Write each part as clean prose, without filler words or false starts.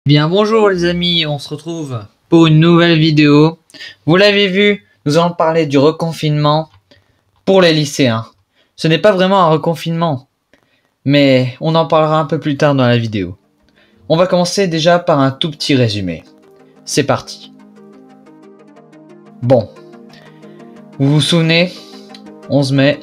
Bien bonjour les amis, on se retrouve pour une nouvelle vidéo. Vous l'avez vu, nous allons parler du reconfinement pour les lycéens. Ce n'est pas vraiment un reconfinement, mais on en parlera un peu plus tard dans la vidéo. On va commencer déjà par un tout petit résumé. C'est parti. Bon, vous vous souvenez, 11 mai,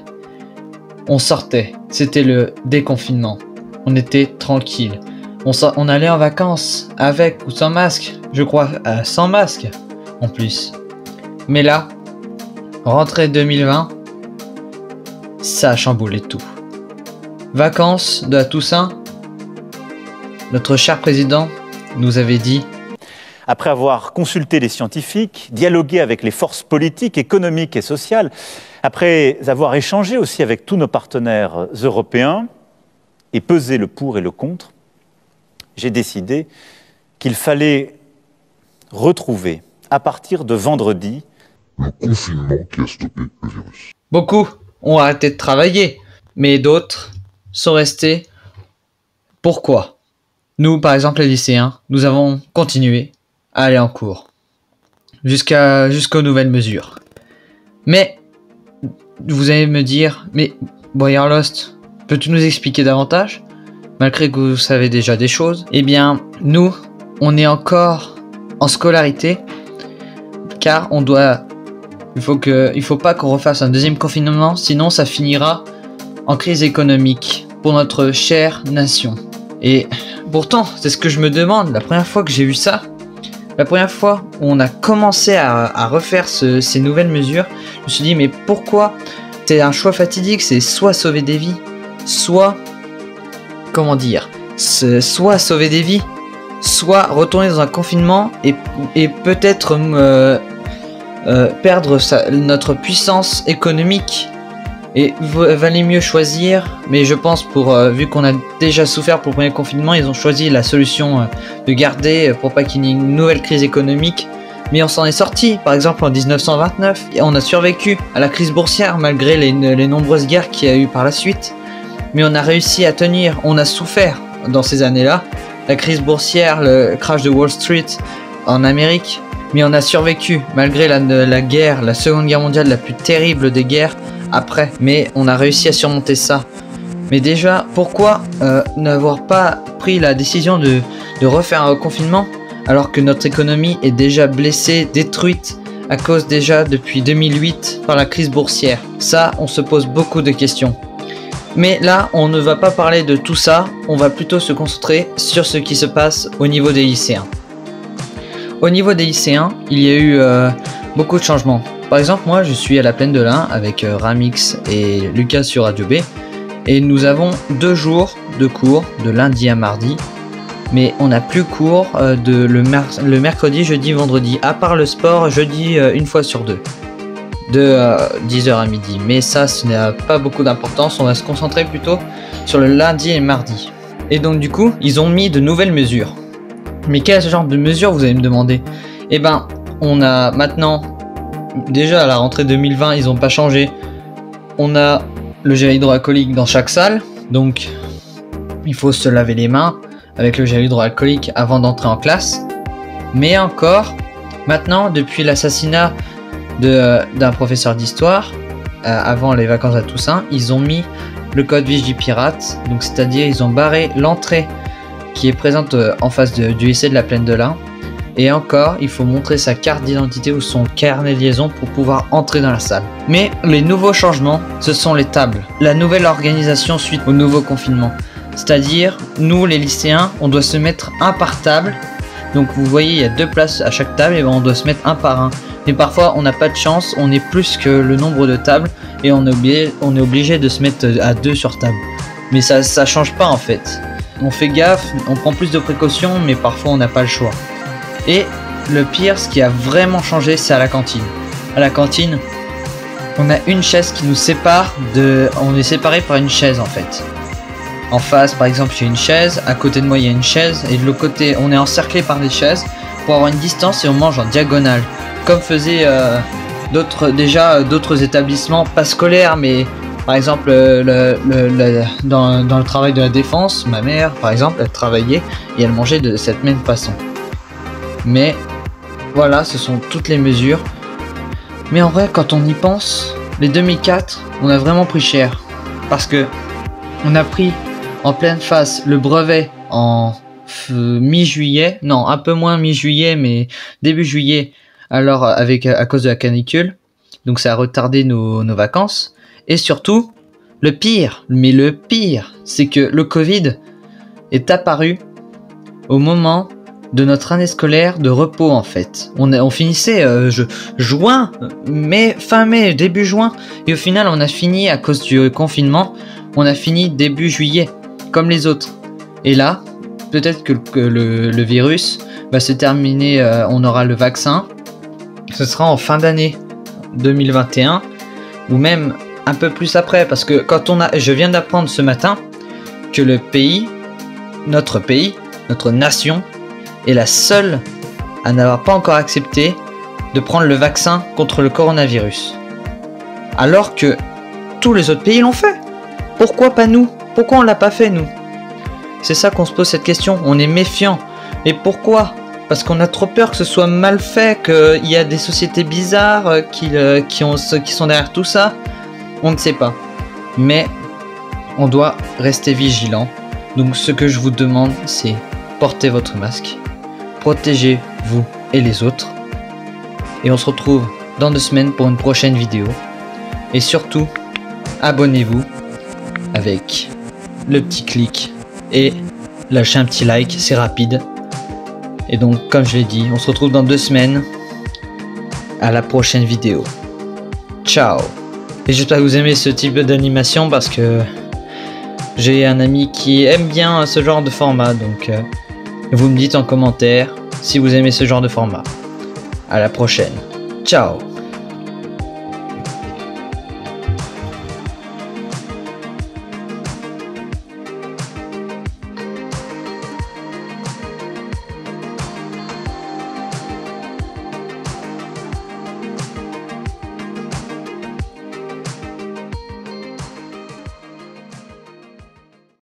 on sortait, c'était le déconfinement. On était tranquille. On allait en vacances, avec ou sans masque, je crois sans masque en plus. Mais là, rentrée 2020, ça a chamboulé tout. Vacances de la Toussaint, notre cher président nous avait dit: après avoir consulté les scientifiques, dialogué avec les forces politiques, économiques et sociales, après avoir échangé aussi avec tous nos partenaires européens et pesé le pour et le contre, j'ai décidé qu'il fallait retrouver, à partir de vendredi, le confinement qui a stoppé le virus. Beaucoup ont arrêté de travailler, mais d'autres sont restés. Pourquoi? Nous, par exemple les lycéens, nous avons continué à aller en cours jusqu'aux nouvelles mesures. Mais vous allez me dire, mais Boyer Lost, peux-tu nous expliquer davantage? Malgré que vous savez déjà des choses, eh bien, nous, on est encore en scolarité, car il faut pas qu'on refasse un deuxième confinement, sinon ça finira en crise économique pour notre chère nation. Et pourtant, c'est ce que je me demande, la première fois que j'ai vu ça, la première fois où on a commencé à refaire ces nouvelles mesures, je me suis dit, mais pourquoi? C'est un choix fatidique, c'est soit sauver des vies, soit... comment dire, soit sauver des vies, soit retourner dans un confinement et peut-être perdre notre puissance économique. Et valait mieux choisir, mais je pense vu qu'on a déjà souffert pour le premier confinement, ils ont choisi la solution de garder pour pas qu'il y ait une nouvelle crise économique. Mais on s'en est sorti, par exemple en 1929, et on a survécu à la crise boursière malgré les nombreuses guerres qu'il y a eu par la suite. Mais on a réussi à tenir, on a souffert dans ces années-là, la crise boursière, le crash de Wall Street en Amérique, mais on a survécu malgré la guerre, la seconde guerre mondiale, la plus terrible des guerres après, mais on a réussi à surmonter ça. Mais déjà, pourquoi n'avoir pas pris la décision de refaire un confinement alors que notre économie est déjà blessée, détruite à cause déjà depuis 2008 par la crise boursière? Ça, on se pose beaucoup de questions. Mais là, on ne va pas parler de tout ça, on va plutôt se concentrer sur ce qui se passe au niveau des lycéens. Au niveau des lycéens, il y a eu beaucoup de changements. Par exemple, moi, je suis à la Plaine de l'Ain avec Ramix et Lucas sur Radio B. Et nous avons 2 jours de cours, de lundi à mardi. Mais on n'a plus cours le mercredi, jeudi, vendredi. À part le sport, jeudi, une fois sur 2. De 10h à midi, mais ça, ce n'a pas beaucoup d'importance, on va se concentrer plutôt sur le lundi et mardi. Et donc du coup, ils ont mis de nouvelles mesures. Mais quel genre de mesures, vous allez me demander? Eh ben, on a maintenant, déjà à la rentrée 2020, ils n'ont pas changé. On a le gel hydroalcoolique dans chaque salle, donc il faut se laver les mains avec le gel hydroalcoolique avant d'entrer en classe. Mais encore, maintenant, depuis l'assassinat d'un professeur d'histoire avant les vacances à Toussaint, ils ont mis le code Vigipirate, donc c'est-à-dire ils ont barré l'entrée qui est présente en face du lycée de la Plaine de l'Ain. Et encore, il faut montrer sa carte d'identité ou son carnet de liaison pour pouvoir entrer dans la salle. Mais les nouveaux changements, ce sont les tables. La nouvelle organisation suite au nouveau confinement. C'est-à-dire, nous les lycéens, on doit se mettre un par table. Donc vous voyez, il y a 2 places à chaque table et on doit se mettre un par un. Mais parfois on n'a pas de chance, on est plus que le nombre de tables et on est obligé de se mettre à 2 sur table. Mais ça change pas en fait. On fait gaffe, on prend plus de précautions, mais parfois on n'a pas le choix. Et le pire, ce qui a vraiment changé, c'est à la cantine. À la cantine, on a une chaise qui nous sépare on est séparé par une chaise en fait. En face, par exemple, il y a une chaise, à côté de moi il y a une chaise, et de l'autre côté, on est encerclé par des chaises pour avoir une distance et on mange en diagonale. Comme faisaient d'autres établissements, pas scolaires, mais Par exemple, dans le travail de la défense, ma mère, par exemple, elle travaillait et elle mangeait de cette même façon. Mais voilà, ce sont toutes les mesures. Mais en vrai, quand on y pense, les 2004, on a vraiment pris cher. Parce que on a pris en pleine face le brevet en mi-juillet. Non, un peu moins mi-juillet, mais début juillet. Alors, à cause de la canicule. Donc ça a retardé nos vacances. Et surtout, le pire, c'est que le Covid est apparu au moment de notre année scolaire de repos en fait. On finissait fin mai, début juin. Et au final, on a fini, à cause du confinement, on a fini début juillet, comme les autres. Et là, peut-être que le virus va se terminer, on aura le vaccin. Ce sera en fin d'année 2021, ou même un peu plus après, parce que je viens d'apprendre ce matin que notre nation, est la seule à n'avoir pas encore accepté de prendre le vaccin contre le coronavirus. Alors que tous les autres pays l'ont fait. Pourquoi pas nous? Pourquoi on l'a pas fait nous? C'est ça qu'on se pose cette question, on est méfiant. Et pourquoi? Parce qu'on a trop peur que ce soit mal fait, qu'il y a des sociétés bizarres qui sont derrière tout ça. On ne sait pas. Mais on doit rester vigilant. Donc ce que je vous demande, c'est portez votre masque. Protégez-vous et les autres. Et on se retrouve dans 2 semaines pour une prochaine vidéo. Et surtout, abonnez-vous avec le petit clic et lâchez un petit like, c'est rapide. Et donc, comme je l'ai dit, on se retrouve dans 2 semaines. À la prochaine vidéo. Ciao. Et j'espère que vous aimez ce type d'animation parce que j'ai un ami qui aime bien ce genre de format. Donc, vous me dites en commentaire si vous aimez ce genre de format. À la prochaine. Ciao.